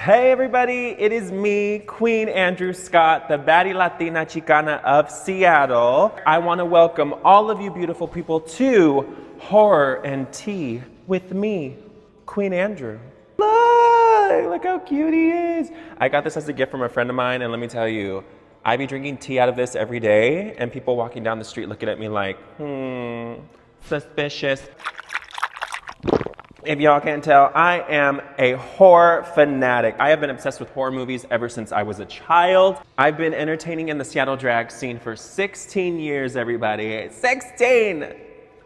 Hey everybody, it is me, Queen Andrew Scott, the baddie Latina Chicana of Seattle. I want to welcome all of you beautiful people to Horror and Tea with me, Queen Andrew. Look how cute he is. I got this as a gift from a friend of mine, and let me tell you, I be drinking tea out of this every day, and people walking down the street looking at me like, suspicious. If y'all can't tell, I am a horror fanatic. I have been obsessed with horror movies ever since I was a child. I've been entertaining in the Seattle drag scene for 16 years, everybody. 16!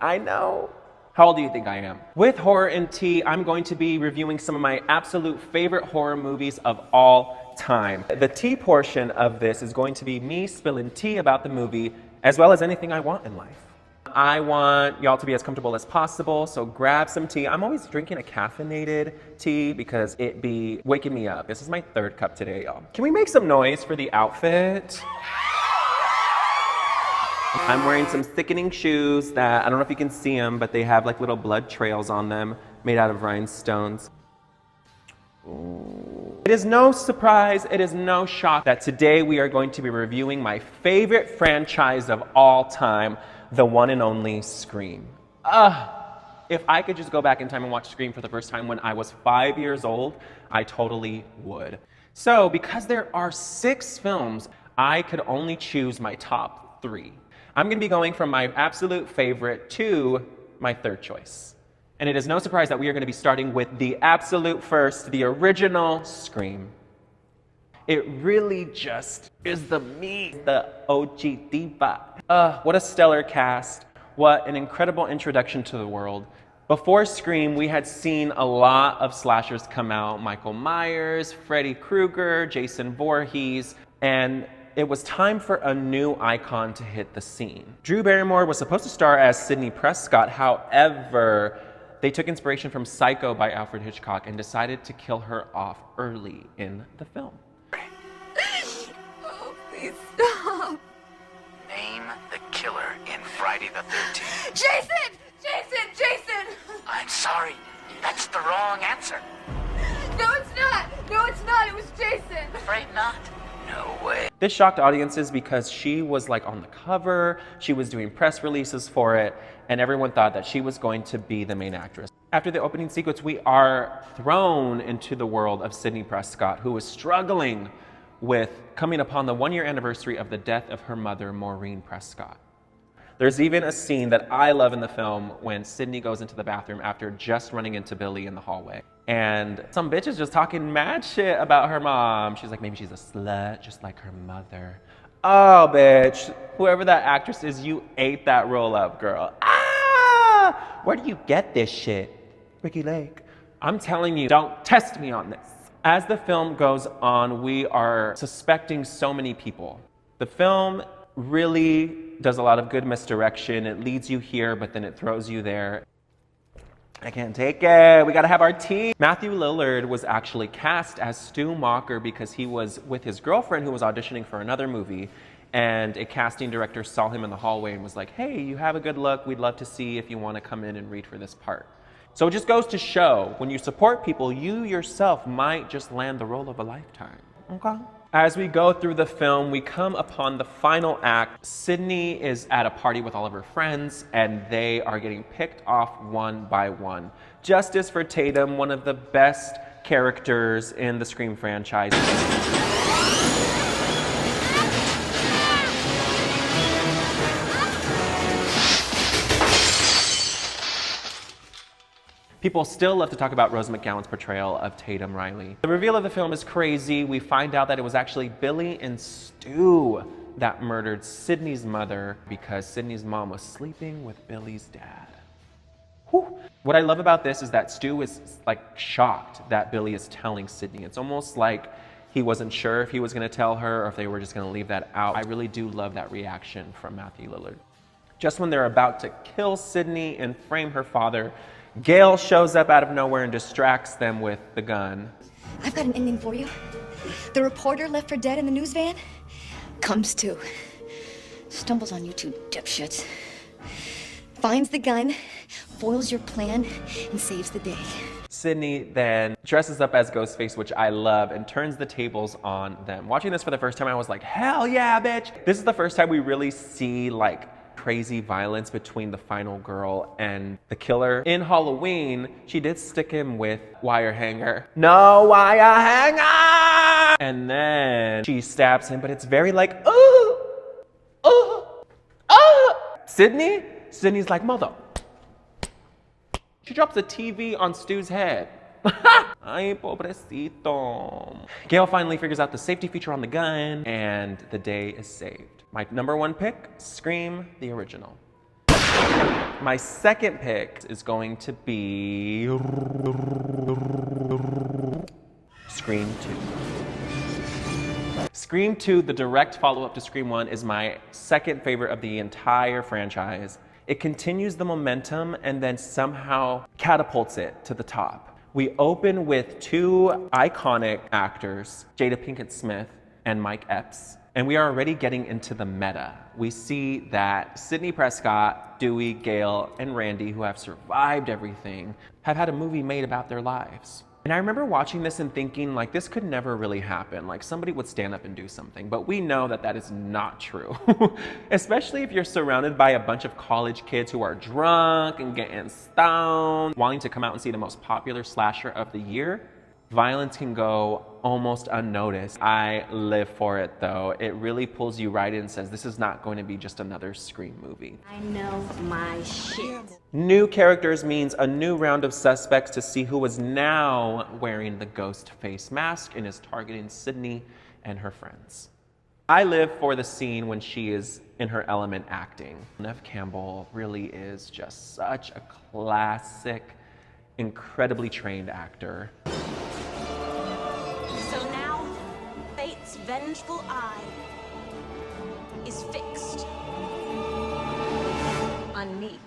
I know. How old do you think I am? With Horror and Tea, I'm going to be reviewing some of my absolute favorite horror movies of all time. The tea portion of this is going to be me spilling tea about the movie, as well as anything I want in life. I want y'all to be as comfortable as possible, so grab some tea. I'm always drinking a caffeinated tea because it be waking me up. This is my third cup today, y'all. Can we make some noise for the outfit? I'm wearing some thickening shoes that, I don't know if you can see them, but they have like little blood trails on them made out of rhinestones. Ooh. It is no surprise, it is no shock that today we are going to be reviewing my favorite franchise of all time, the one and only Scream. If I could just go back in time and watch Scream for the first time when I was 5 years old, I totally would. So, because there are 6 films, I could only choose my top 3. I'm gonna be going from my absolute favorite to my third choice. And it is no surprise that we are gonna be starting with the absolute first, the original Scream. It really just is the meat, the OG diva. What a stellar cast. What an incredible introduction to the world. Before Scream, we had seen a lot of slashers come out. Michael Myers, Freddy Krueger, Jason Voorhees, and it was time for a new icon to hit the scene. Drew Barrymore was supposed to star as Sidney Prescott. However, they took inspiration from Psycho by Alfred Hitchcock and decided to kill her off early in the film. Oh, please stop. Name the killer in Friday the 13th. Jason! Jason! Jason! I'm sorry. That's the wrong answer. No, it's not. No, it's not. It was Jason. Afraid not? No way. This shocked audiences because she was like on the cover, she was doing press releases for it, and everyone thought that she was going to be the main actress. After the opening sequence, we are thrown into the world of Sidney Prescott, who is struggling with coming upon the 1-year anniversary of the death of her mother, Maureen Prescott. There's even a scene that I love in the film when Sidney goes into the bathroom after just running into Billy in the hallway. And some bitch is just talking mad shit about her mom. She's like, maybe she's a slut, just like her mother. Oh, bitch, whoever that actress is, you ate that roll up, girl. Where do you get this shit? Ricky Lake. I'm telling you, don't test me on this. As the film goes on, we are suspecting so many people. The film really does a lot of good misdirection. It leads you here, but then it throws you there. I can't take it. We gotta have our tea. Matthew Lillard was actually cast as Stu Macher because he was with his girlfriend who was auditioning for another movie, and a casting director saw him in the hallway and was like, hey, you have a good look. We'd love to see if you want to come in and read for this part. So it just goes to show, when you support people, you yourself might just land the role of a lifetime, okay? As we go through the film, we come upon the final act. Sidney is at a party with all of her friends, and they are getting picked off one by one. Justice for Tatum, one of the best characters in the Scream franchise. People still love to talk about Rose McGowan's portrayal of Tatum Riley. The reveal of the film is crazy. We find out that it was actually Billy and Stu that murdered Sidney's mother because Sidney's mom was sleeping with Billy's dad. Whew. What I love about this is that Stu is like shocked that Billy is telling Sidney. It's almost like he wasn't sure if he was gonna tell her or if they were just gonna leave that out. I really do love that reaction from Matthew Lillard. Just when they're about to kill Sidney and frame her father, Gail shows up out of nowhere and distracts them with the gun. I've got an ending for you. The reporter left for dead in the news van comes to, stumbles on you two dipshits, finds the gun, foils your plan, and saves the day. Sydney then dresses up as Ghostface, which I love, and turns the tables on them. Watching this for the first time, I was like, hell yeah, bitch. This is the first time we really see like crazy violence between the final girl and the killer. In Halloween, she did stick him with wire hanger. No wire hanger! And then she stabs him, but it's very like, Sydney's like, mother. She drops a TV on Stu's head. Ay, pobrecito. Gail finally figures out the safety feature on the gun, and the day is saved. My number one pick, Scream, the original. My second pick is going to be Scream 2. Scream 2, the direct follow-up to Scream 1, is my second favorite of the entire franchise. It continues the momentum and then somehow catapults it to the top. We open with two iconic actors, Jada Pinkett Smith and Mike Epps, and we are already getting into the meta. We see that Sidney Prescott, Dewey, Gale, and Randy, who have survived everything, have had a movie made about their lives. And I remember watching this and thinking, like, this could never really happen. Like, somebody would stand up and do something. But we know that that is not true. Especially if you're surrounded by a bunch of college kids who are drunk and getting stoned, wanting to come out and see the most popular slasher of the year. Violence can go almost unnoticed. I live for it, though. It really pulls you right in and says, this is not going to be just another Scream movie. I know my shit. New characters means a new round of suspects to see who is now wearing the ghost face mask and is targeting Sydney and her friends. I live for the scene when she is in her element acting. Neve Campbell really is just such a classic, incredibly trained actor. So now, fate's vengeful eye is fixed on me.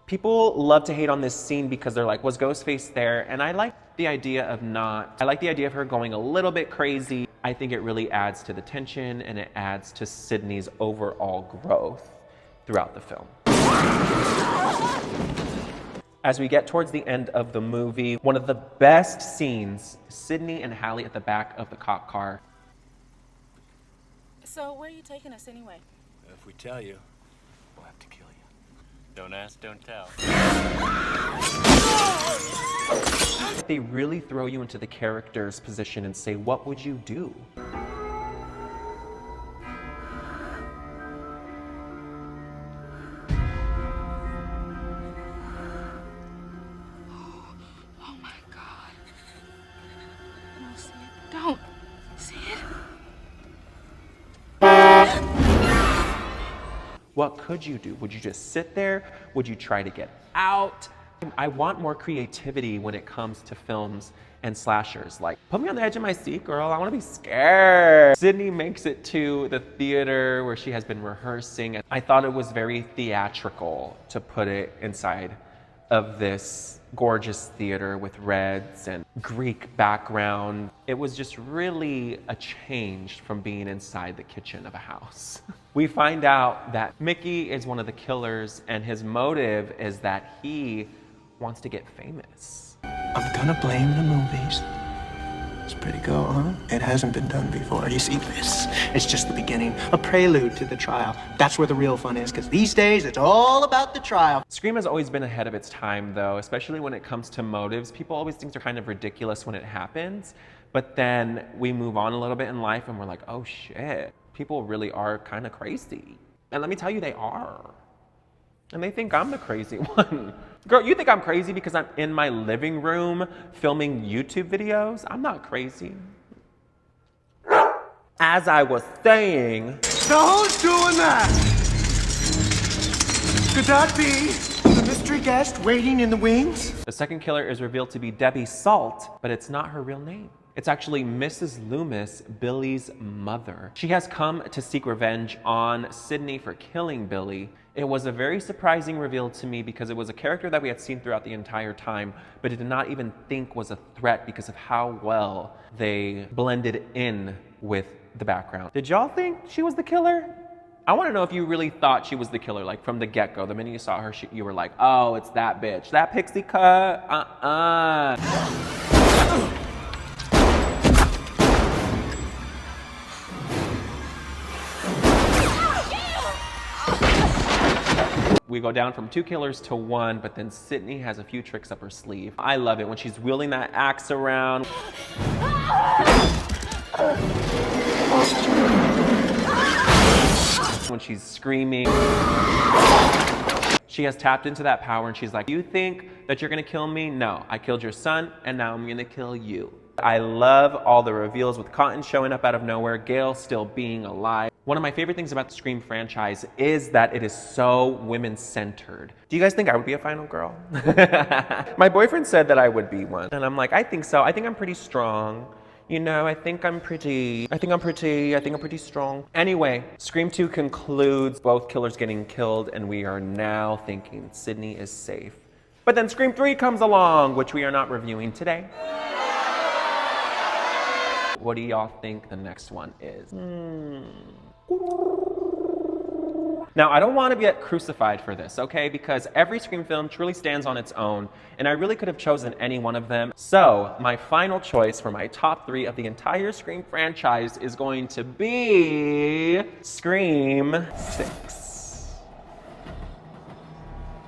People love to hate on this scene because they're like, was Ghostface there? And I like the idea of not. I like the idea of her going a little bit crazy. I think it really adds to the tension and it adds to Sydney's overall growth throughout the film. As we get towards the end of the movie, one of the best scenes, Sydney and Hallie at the back of the cop car. So where are you taking us anyway? If we tell you, we'll have to kill you. Don't ask, don't tell. They really throw you into the character's position and say, what would you do? Oh my God. No, Sid, don't. Sid. What could you do? Would you just sit there? Would you try to get out? I want more creativity when it comes to films and slashers. Like, put me on the edge of my seat, girl. I want to be scared. Sydney makes it to the theater where she has been rehearsing. I thought it was very theatrical to put it inside of this gorgeous theater with reds and Greek background. It was just really a change from being inside the kitchen of a house. We find out that Mickey is one of the killers and his motive is that he wants to get famous. I'm gonna blame the movies. It's pretty cool, huh? It hasn't been done before. You see, this it's just the beginning, a prelude to the trial. That's where the real fun is, because these days it's all about the trial. Scream has always been ahead of its time, though, especially when it comes to motives. People always think they're kind of ridiculous when it happens, but then we move on a little bit in life and we're like, oh shit, people really are kind of crazy. And let me tell you, they are. And they think I'm the crazy one. Girl, you think I'm crazy because I'm in my living room filming YouTube videos? I'm not crazy. As I was saying... Now who's doing that? Could that be the mystery guest waiting in the wings? The second killer is revealed to be Debbie Salt, but it's not her real name. It's actually Mrs. Loomis, Billy's mother. She has come to seek revenge on Sydney for killing Billy. It was a very surprising reveal to me because it was a character that we had seen throughout the entire time, but did not even think was a threat because of how well they blended in with the background. Did y'all think she was the killer? I want to know if you really thought she was the killer, like from the get-go. The minute you saw her, you were like, oh, it's that bitch. That pixie cut? We go down from 2 killers to 1, but then Sydney has a few tricks up her sleeve. I love it when she's wielding that axe around. When she's screaming. She has tapped into that power and she's like, you think that you're gonna kill me? No, I killed your son and now I'm gonna kill you. I love all the reveals with Cotton showing up out of nowhere, Gail still being alive. One of my favorite things about the Scream franchise is that it is so women-centered. Do you guys think I would be a final girl? My boyfriend said that I would be one. And I'm like, I think so. I think I'm pretty strong. You know, I think I'm pretty strong. Anyway, Scream 2 concludes both killers getting killed and we are now thinking Sydney is safe. But then Scream 3 comes along, which we are not reviewing today. What do y'all think the next one is? Now, I don't want to get crucified for this, okay? Because every Scream film truly stands on its own, and I really could have chosen any one of them. So, my final choice for my top 3 of the entire Scream franchise is going to be Scream 6.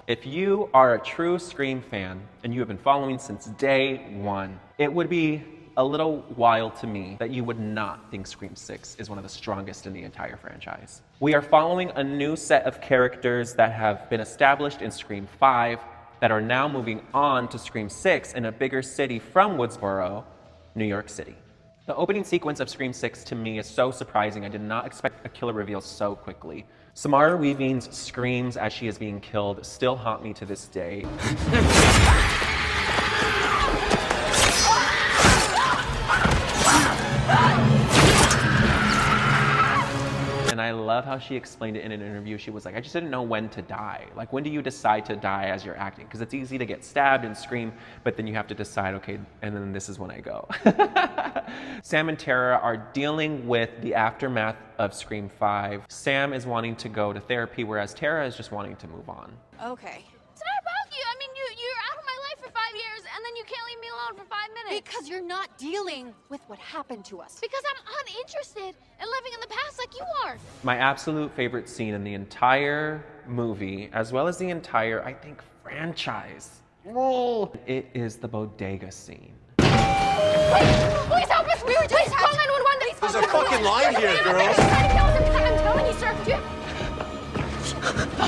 If you are a true Scream fan, and you have been following since day 1, it would be a little wild to me that you would not think Scream 6 is one of the strongest in the entire franchise. We are following a new set of characters that have been established in Scream 5 that are now moving on to Scream 6 in a bigger city from Woodsboro, New York City. The opening sequence of Scream 6 to me is so surprising. I did not expect a killer reveal so quickly. Samara Weaving's screams as she is being killed still haunt me to this day. And I love how she explained it in an interview. She was like, I just didn't know when to die. Like, when do you decide to die as you're acting? Because it's easy to get stabbed and scream, but then you have to decide, okay, and then this is when I go. Sam and Tara are dealing with the aftermath of Scream 5. Sam is wanting to go to therapy, whereas Tara is just wanting to move on. Okay. It's not about you. I mean, you're out of my life for 5 years, and then you can't leave me alone for 5 minutes. Because you're not dealing with what happened to us. Because I'm uninterested in living in the past like you are. My absolute favorite scene in the entire movie, as well as the entire, I think, franchise, it is the bodega scene. Please help us! We were just call 911. There's a fucking line here, girls. I'm telling you, sir.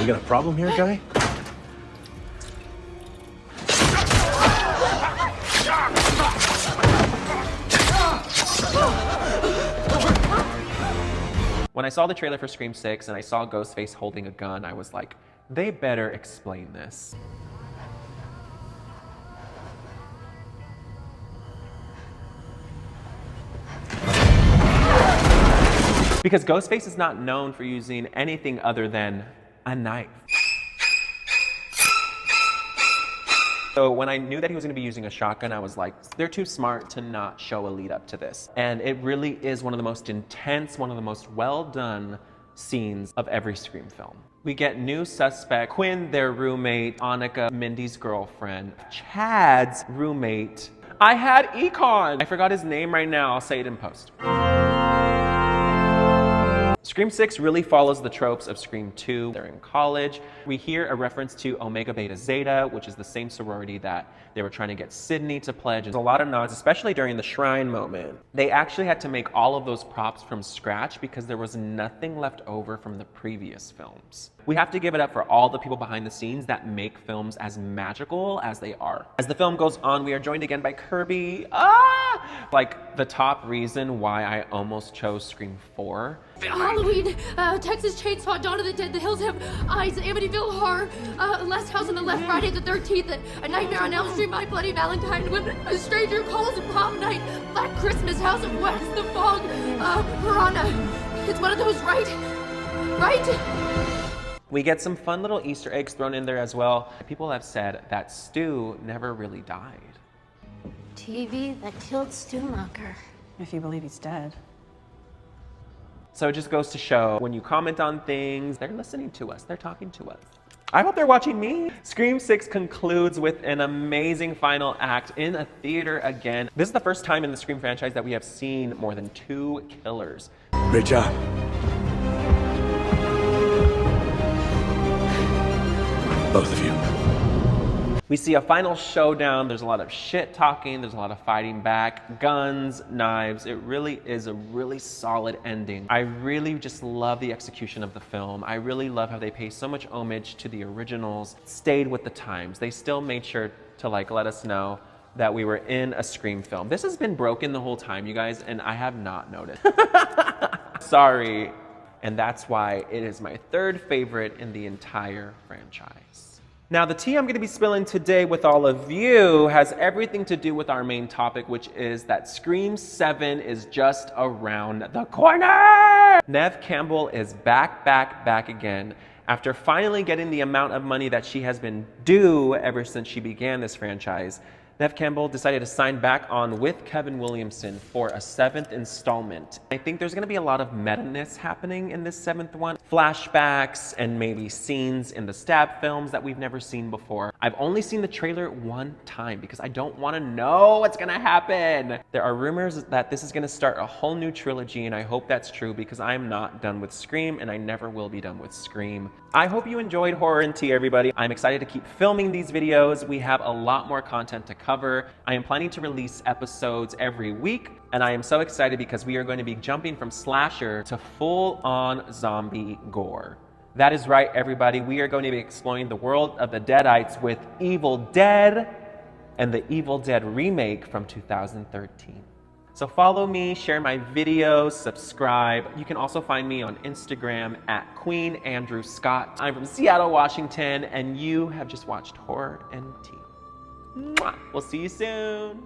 You got a problem here, guy? When I saw the trailer for Scream 6 and I saw Ghostface holding a gun, I was like, they better explain this. Because Ghostface is not known for using anything other than a knife. So when I knew that he was going to be using a shotgun, I was like, they're too smart to not show a lead up to this. And it really is one of the most intense, one of the most well done scenes of every Scream film. We get new suspect, Quinn, their roommate, Annika, Mindy's girlfriend, Chad's roommate. I had Econ. I forgot his name right now. I'll say it in post. Scream 6 really follows the tropes of Scream 2. They're in college. We hear a reference to Omega Beta Zeta, which is the same sorority that they were trying to get Sydney to pledge. There's a lot of nods, especially during the shrine moment. They actually had to make all of those props from scratch because there was nothing left over from the previous films. We have to give it up for all the people behind the scenes that make films as magical as they are. As the film goes on, we are joined again by Kirby. Like the top reason why I almost chose Scream 4. Halloween, Texas Chainsaw, Dawn of the Dead, The Hills Have Eyes, Amityville Horror, Last House on the Left, Friday the 13th, A Nightmare on Elm Street, My Bloody Valentine, When a Stranger Calls, Prom Night, Black Christmas, House of Wax, The Fog, Piranha. It's one of those, right? Right? We get some fun little Easter eggs thrown in there as well. People have said that Stu never really died. TV that killed Stu Macher. If you believe he's dead. So it just goes to show when you comment on things, they're listening to us, they're talking to us. I hope they're watching me. Scream 6 concludes with an amazing final act in a theater again. This is the first time in the Scream franchise that we have seen more than 2 killers. Great job. Both of you. We see a final showdown. There's a lot of shit talking. There's a lot of fighting back, guns, knives. It really is a really solid ending. I really just love the execution of the film. I really love how they pay so much homage to the originals, stayed with the times. They still made sure to like let us know that we were in a Scream film. This has been broken the whole time, you guys, and I have not noticed. Sorry. And that's why it is my 3rd favorite in the entire franchise. Now, the tea I'm going to be spilling today with all of you has everything to do with our main topic, which is that Scream 7 is just around the corner! Neve Campbell is back again. After finally getting the amount of money that she has been due ever since she began this franchise, Neve Campbell decided to sign back on with Kevin Williamson for a 7th installment. I think there's gonna be a lot of meta-ness happening in this 7th one. Flashbacks and maybe scenes in the Stab films that we've never seen before. I've only seen the trailer one time because I don't wanna know what's gonna happen. There are rumors that this is gonna start a whole new trilogy, and I hope that's true because I'm not done with Scream and I never will be done with Scream. I hope you enjoyed Horror and Tea, everybody. I'm excited to keep filming these videos. We have a lot more content to cover. I am planning to release episodes every week, and I am so excited because we are going to be jumping from slasher to full-on zombie gore. That is right, everybody. We are going to be exploring the world of the Deadites with Evil Dead and the Evil Dead remake from 2013. So follow me, share my videos, subscribe. You can also find me on Instagram at Queen Andrew Scott. I'm from Seattle, Washington, and you have just watched Horror and Tea. Mwah. We'll see you soon.